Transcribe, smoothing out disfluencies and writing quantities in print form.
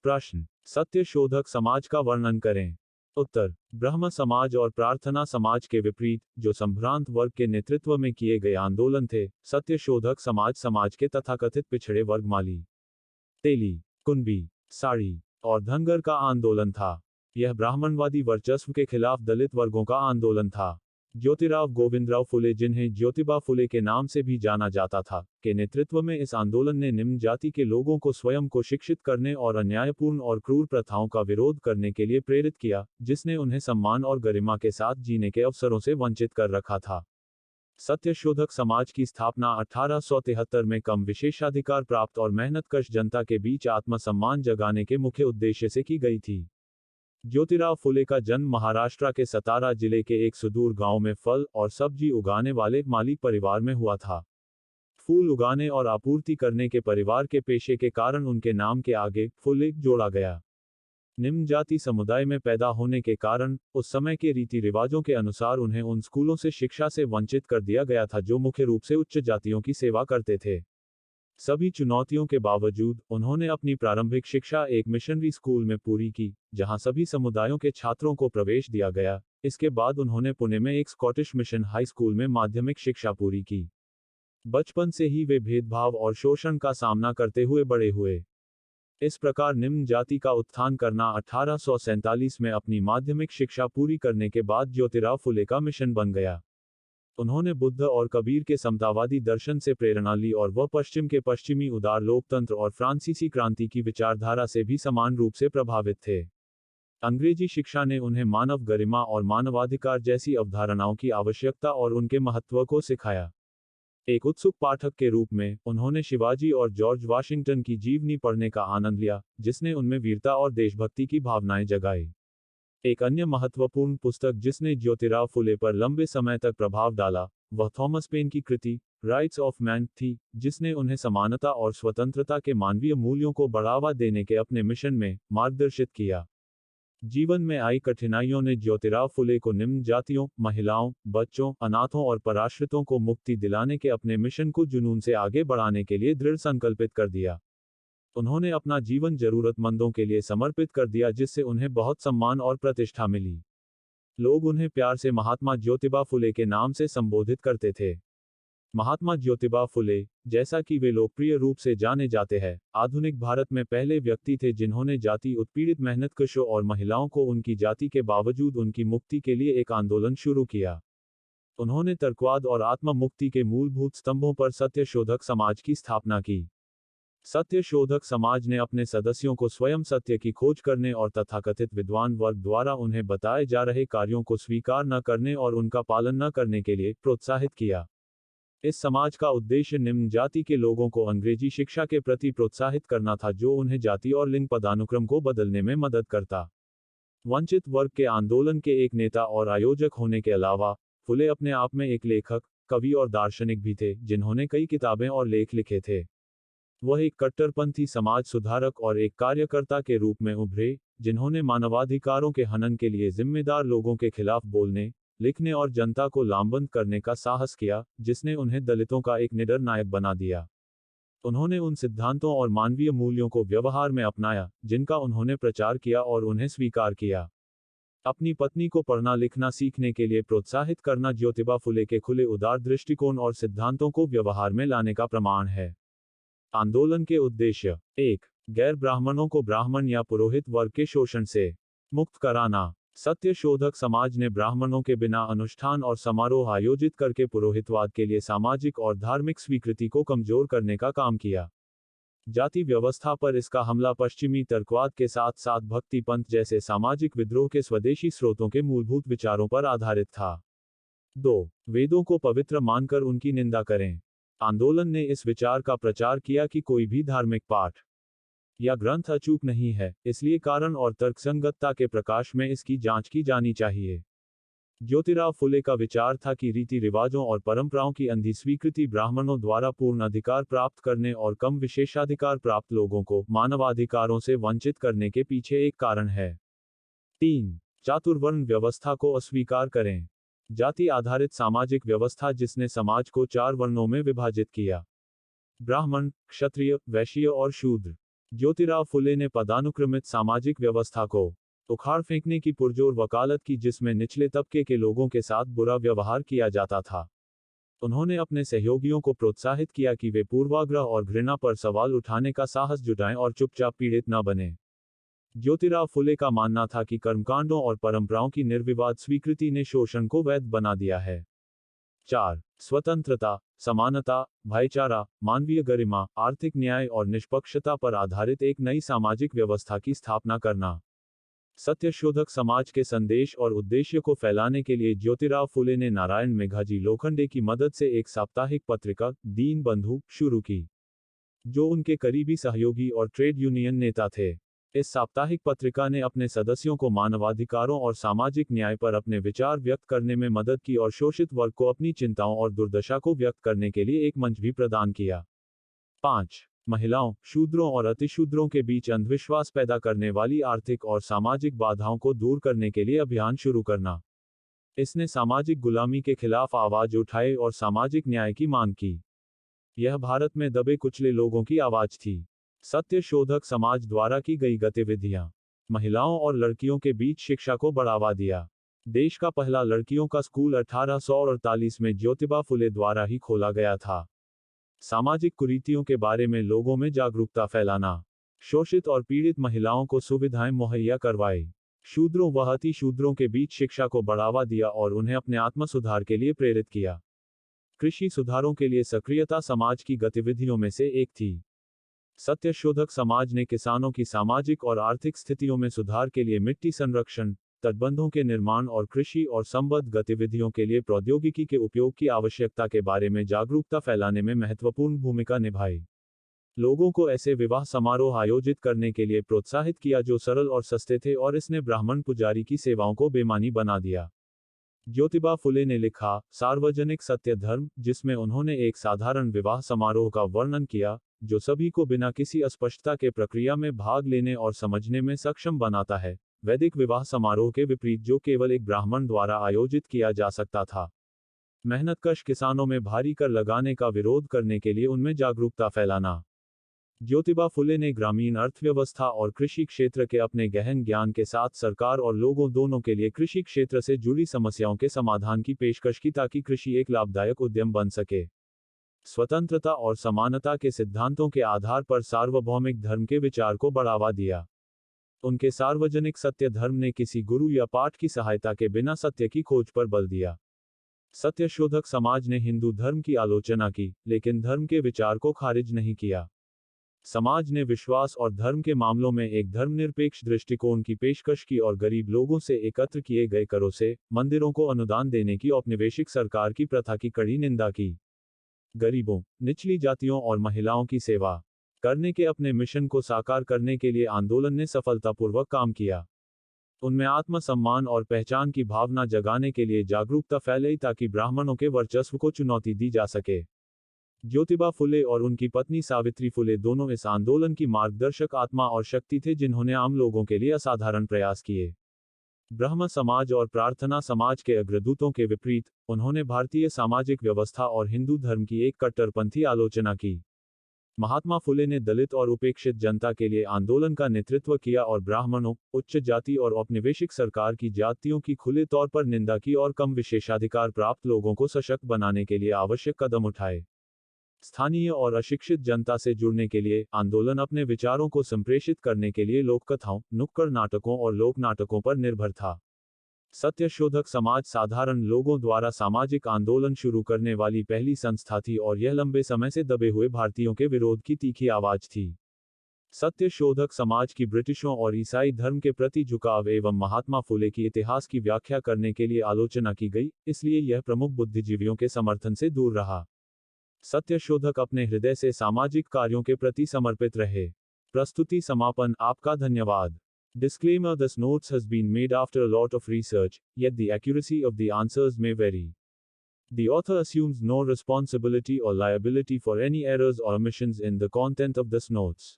प्रश्न, सत्य शोधक समाज का वर्णन करें। उत्तर, ब्रह्म समाज और प्रार्थना समाज के विपरीत, जो संभ्रांत वर्ग के नेतृत्व में किए गए आंदोलन थे, सत्य शोधक समाज समाज के तथाकथित पिछड़े वर्ग माली, तेली, कुंबी, साड़ी और धनगर का आंदोलन था। यह ब्राह्मणवादी वर्चस्व के खिलाफ दलित वर्गों का आंदोलन था। ज्योतिराव गोविंदराव फुले, जिन्हें ज्योतिबा फुले के नाम से भी जाना जाता था, के नेतृत्व में इस आंदोलन ने निम्न जाति के लोगों को स्वयं को शिक्षित करने और अन्यायपूर्ण और क्रूर प्रथाओं का विरोध करने के लिए प्रेरित किया, जिसने उन्हें सम्मान और गरिमा के साथ जीने के अवसरों से वंचित कर रखा था। सत्यशोधक समाज की स्थापना 1873 में कम विशेषाधिकार प्राप्त और मेहनतकश जनता के बीच आत्मसम्मान जगाने के मुख्य उद्देश्य से की गई थी। ज्योतिराव फुले का जन्म महाराष्ट्र के सतारा जिले के एक सुदूर गांव में फल और सब्जी उगाने वाले माली परिवार में हुआ था। फूल उगाने और आपूर्ति करने के परिवार के पेशे के कारण उनके नाम के आगे फुले जोड़ा गया। निम्न जाति समुदाय में पैदा होने के कारण उस समय के रीति रिवाजों के अनुसार उन्हें उन स्कूलों से शिक्षा से वंचित कर दिया गया था जो मुख्य रूप से उच्च जातियों की सेवा करते थे। सभी चुनौतियों के बावजूद उन्होंने अपनी प्रारंभिक शिक्षा एक मिशनरी स्कूल में पूरी की, जहां सभी समुदायों के छात्रों को प्रवेश दिया गया। इसके बाद उन्होंने पुणे में एक स्कॉटिश मिशन हाई स्कूल में माध्यमिक शिक्षा पूरी की। बचपन से ही वे भेदभाव और शोषण का सामना करते हुए बड़े हुए। इस प्रकार निम्न जाति का उत्थान करना 1847 में अपनी माध्यमिक शिक्षा पूरी करने के बाद ज्योतिराव फुले का मिशन बन गया। उन्होंने बुद्ध और कबीर के समतावादी दर्शन से प्रेरणा ली और वह पश्चिम के पश्चिमी उदार लोकतंत्र और फ्रांसीसी क्रांति की विचारधारा से भी समान रूप से प्रभावित थे। अंग्रेजी शिक्षा ने उन्हें मानव गरिमा और मानवाधिकार जैसी अवधारणाओं की आवश्यकता और उनके महत्व को सिखाया। एक उत्सुक पाठक के रूप में उन्होंने शिवाजी और जॉर्ज वाशिंगटन की जीवनी पढ़ने का आनंद लिया, जिसने उनमें वीरता और देशभक्ति की भावनाएं जगाई। एक अन्य महत्वपूर्ण पुस्तक जिसने ज्योतिराव फुले पर लंबे समय तक प्रभाव डाला, वह थॉमस पेन की कृति राइट्स ऑफ मैन थी, जिसने उन्हें समानता और स्वतंत्रता के मानवीय मूल्यों को बढ़ावा देने के अपने मिशन में मार्गदर्शित किया। जीवन में आई कठिनाइयों ने ज्योतिराव फुले को निम्न जातियों, महिलाओं, बच्चों, अनाथों और पराश्रितों को मुक्ति दिलाने के अपने मिशन को जुनून से आगे बढ़ाने के लिए दृढ़ संकल्पित कर दिया। उन्होंने अपना जीवन जरूरतमंदों के लिए समर्पित कर दिया, जिससे उन्हें बहुत सम्मान और प्रतिष्ठा मिली। लोग उन्हें प्यार से महात्मा ज्योतिबा फुले के नाम से संबोधित करते थे। महात्मा ज्योतिबा फुले, जैसा कि वे लोकप्रिय रूप से जाने जाते हैं, आधुनिक भारत में पहले व्यक्ति थे जिन्होंने जाति उत्पीड़ित मेहनतकशों और महिलाओं को उनकी जाति के बावजूद उनकी मुक्ति के लिए एक आंदोलन शुरू किया। उन्होंने तर्कवाद और आत्म मुक्ति के मूलभूत स्तंभों पर सत्यशोधक समाज की स्थापना की। सत्यशोधक समाज ने अपने सदस्यों को स्वयं सत्य की खोज करने और तथाकथित विद्वान वर्ग द्वारा उन्हें बताए जा रहे कार्यों को स्वीकार न करने और उनका पालन न करने के लिए प्रोत्साहित किया। इस समाज का उद्देश्य निम्न जाति के लोगों को अंग्रेजी शिक्षा के प्रति प्रोत्साहित करना था, जो उन्हें जाति और लिंग पदानुक्रम को बदलने में मदद करता। वंचित वर्ग के आंदोलन के एक नेता और आयोजक होने के अलावा, फुले अपने आप में एक लेखक, कवि और दार्शनिक भी थे, जिन्होंने कई किताबें और लेख लिखे थे। वह एक कट्टरपंथी समाज सुधारक और एक कार्यकर्ता के रूप में उभरे, जिन्होंने मानवाधिकारों के हनन के लिए जिम्मेदार लोगों के खिलाफ बोलने, लिखने और जनता को लामबंद करने का साहस किया, जिसने उन्हें दलितों का एक निडर नायक बना दिया। उन्होंने उन सिद्धांतों और मानवीय मूल्यों को व्यवहार में अपनाया, जिनका उन्होंने प्रचार किया और उन्हें स्वीकार किया। अपनी पत्नी को पढ़ना लिखना सीखने के लिए प्रोत्साहित करना ज्योतिबा फुले के खुले उदार दृष्टिकोण और सिद्धांतों को व्यवहार में लाने का प्रमाण है। आंदोलन के उद्देश्य: 1. गैर ब्राह्मणों को ब्राह्मण या पुरोहित वर्ग के शोषण से मुक्त कराना। सत्यशोधक समाज ने ब्राह्मणों के बिना अनुष्ठान और समारोह आयोजित करके पुरोहितवाद के लिए सामाजिक और धार्मिक स्वीकृति को कमजोर करने का काम किया। जाति व्यवस्था पर इसका हमला पश्चिमी तर्कवाद के साथ साथ भक्ति पंथ जैसे सामाजिक विद्रोह के स्वदेशी स्रोतों के मूलभूत विचारों पर आधारित था। 2. वेदों को पवित्र मानकर उनकी निंदा करें। आंदोलन ने इस विचार का प्रचार किया कि कोई भी धार्मिक पाठ या ग्रंथ अचूक नहीं है, इसलिए कारण और तर्कसंगतता के प्रकाश में इसकी जांच की जानी चाहिए। ज्योतिराव फुले का विचार था कि रीति रिवाजों और परंपराओं की अंधी स्वीकृति ब्राह्मणों द्वारा पूर्ण अधिकार प्राप्त करने और कम विशेषाधिकार प्राप्त लोगों को मानवाधिकारों से वंचित करने के पीछे एक कारण है। 3. चातुर्वर्ण व्यवस्था को अस्वीकार करें। जाति आधारित सामाजिक व्यवस्था जिसने समाज को 4 वर्णों में विभाजित किया: ब्राह्मण, क्षत्रिय, वैश्य और शूद्र। ज्योतिराव फुले ने पदानुक्रमित सामाजिक व्यवस्था को उखाड़ फेंकने की पुरजोर वकालत की, जिसमें निचले तबके के लोगों के साथ बुरा व्यवहार किया जाता था। उन्होंने अपने सहयोगियों को प्रोत्साहित किया कि वे पूर्वाग्रह और घृणा पर सवाल उठाने का साहस जुटाएं और चुपचाप पीड़ित न बने। ज्योतिराव फुले का मानना था कि कर्मकांडों और परंपराओं की निर्विवाद स्वीकृति ने शोषण को वैध बना दिया है। 4. स्वतंत्रता, समानता, भाईचारा, मानवीय गरिमा, आर्थिक न्याय और निष्पक्षता पर आधारित एक नई सामाजिक व्यवस्था की स्थापना करना। सत्यशोधक समाज के संदेश और उद्देश्य को फैलाने के लिए ज्योतिराव फुले ने नारायण मेघाजी लोखंडे की मदद से एक साप्ताहिक पत्रिका, दीन बंधु, शुरू की, जो उनके करीबी सहयोगी और ट्रेड यूनियन नेता थे। इस साप्ताहिक पत्रिका ने अपने सदस्यों को मानवाधिकारों और सामाजिक न्याय पर अपने विचार व्यक्त करने में मदद की और शोषित वर्ग को अपनी चिंताओं और दुर्दशा को व्यक्त करने के लिए एक मंच भी प्रदान किया। 5. महिलाओं, शूद्रों और अतिशूद्रों के बीच अंधविश्वास पैदा करने वाली आर्थिक और सामाजिक बाधाओं को दूर करने के लिए अभियान शुरू करना। इसने सामाजिक गुलामी के खिलाफ आवाज उठाई और सामाजिक न्याय की मांग की। यह भारत में दबे कुचले लोगों की आवाज थी। सत्यशोधक समाज द्वारा की गई गतिविधियां। महिलाओं और लड़कियों के बीच शिक्षा को बढ़ावा दिया। देश का पहला लड़कियों का स्कूल 1848 में ज्योतिबा फुले द्वारा ही खोला गया था। सामाजिक कुरीतियों के बारे में लोगों में जागरूकता फैलाना। शोषित और पीड़ित महिलाओं को सुविधाएं मुहैया करवाई। शूद्रों व अतिशूद्रों के बीच शिक्षा को बढ़ावा दिया और उन्हें अपने आत्म सुधार के लिए प्रेरित किया। कृषि सुधारों के लिए सक्रियता समाज की गतिविधियों में से एक थी। सत्यशोधक समाज ने किसानों की सामाजिक और आर्थिक स्थितियों में सुधार के लिए मिट्टी संरक्षण, तटबंधों के निर्माण और कृषि और संबद्ध गतिविधियों के लिए प्रौद्योगिकी के उपयोग की आवश्यकता के बारे में जागरूकता फैलाने में महत्वपूर्ण भूमिका निभाई। लोगों को ऐसे विवाह समारोह आयोजित करने के लिए प्रोत्साहित किया जो सरल और सस्ते थे, और इसने ब्राह्मण पुजारी की सेवाओं को बेमानी बना दिया। ज्योतिबा फुले ने लिखा, सार्वजनिक सत्य धर्म, जिसमें उन्होंने एक साधारण विवाह समारोह का वर्णन किया, जो सभी को बिना किसी अस्पष्टता के प्रक्रिया में भाग लेने और समझने में सक्षम बनाता है, वैदिक विवाह समारोह के विपरीत जो केवल एक ब्राह्मण द्वारा आयोजित किया जा सकता था। मेहनतकश किसानों में भारी कर लगाने का विरोध करने के लिए उनमें जागरूकता फैलाना। ज्योतिबा फुले ने ग्रामीण अर्थव्यवस्था और कृषि क्षेत्र के अपने गहन ज्ञान के साथ सरकार और लोगों दोनों के लिए कृषि क्षेत्र से जुड़ी समस्याओं के समाधान की पेशकश की, ताकि कृषि एक लाभदायक उद्यम बन सके। स्वतंत्रता और समानता के सिद्धांतों के आधार पर सार्वभौमिक धर्म के विचार को बढ़ावा दिया। उनके सार्वजनिक सत्य धर्म ने किसी गुरु या पाठ की सहायता के बिना सत्य की खोज पर बल दिया। सत्यशोधक समाज ने हिंदू धर्म की आलोचना की, लेकिन धर्म के विचार को खारिज नहीं किया। समाज ने विश्वास और धर्म के मामलों में एक धर्मनिरपेक्ष दृष्टिकोण की पेशकश की और गरीब लोगों से एकत्र किए गए करों से मंदिरों को अनुदान देने की औपनिवेशिक सरकार की प्रथा की कड़ी निंदा की। गरीबों, निचली जातियों और महिलाओं की सेवा करने के अपने मिशन को साकार करने के लिए आंदोलन ने सफलतापूर्वक काम किया। उनमें आत्मसम्मान और पहचान की भावना जगाने के लिए जागरूकता फैलाई, ताकि ब्राह्मणों के वर्चस्व को चुनौती दी जा सके। ज्योतिबा फुले और उनकी पत्नी सावित्री फुले दोनों इस आंदोलन की मार्गदर्शक आत्मा और शक्ति थे, जिन्होंने आम लोगों के लिए असाधारण प्रयास किए। ब्रह्म समाज और प्रार्थना समाज के अग्रदूतों के विपरीत, उन्होंने भारतीय सामाजिक व्यवस्था और हिंदू धर्म की एक कट्टरपंथी आलोचना की। महात्मा फुले ने दलित और उपेक्षित जनता के लिए आंदोलन का नेतृत्व किया और ब्राह्मणों, उच्च जाति और औपनिवेशिक सरकार की जातियों की खुले तौर पर निंदा की और कम विशेषाधिकार प्राप्त लोगों को सशक्त बनाने के लिए आवश्यक कदम उठाए। स्थानीय और अशिक्षित जनता से जुड़ने के लिए आंदोलन अपने विचारों को संप्रेषित करने के लिए लोककथाओं, नुक्कड़ नाटकों और लोक नाटकों पर निर्भर था। सत्यशोधक समाज साधारण लोगों द्वारा सामाजिक आंदोलन शुरू करने वाली पहली संस्था थी, और यह लंबे समय से दबे हुए भारतीयों के विरोध की तीखी आवाज थी। सत्यशोधक समाज की ब्रिटिशों और ईसाई धर्म के प्रति झुकाव एवं महात्मा फुले की इतिहास की व्याख्या करने के लिए आलोचना की गई, इसलिए यह प्रमुख बुद्धिजीवियों के समर्थन से दूर रहा। सत्यशोधक अपने हृदय से सामाजिक कार्यों के प्रति समर्पित रहे। प्रस्तुति समापन। आपका धन्यवाद। Disclaimer: This notes has been made after a lot of research, yet the accuracy of the answers may vary. The author assumes no responsibility or liability for any errors or omissions in the content of this notes.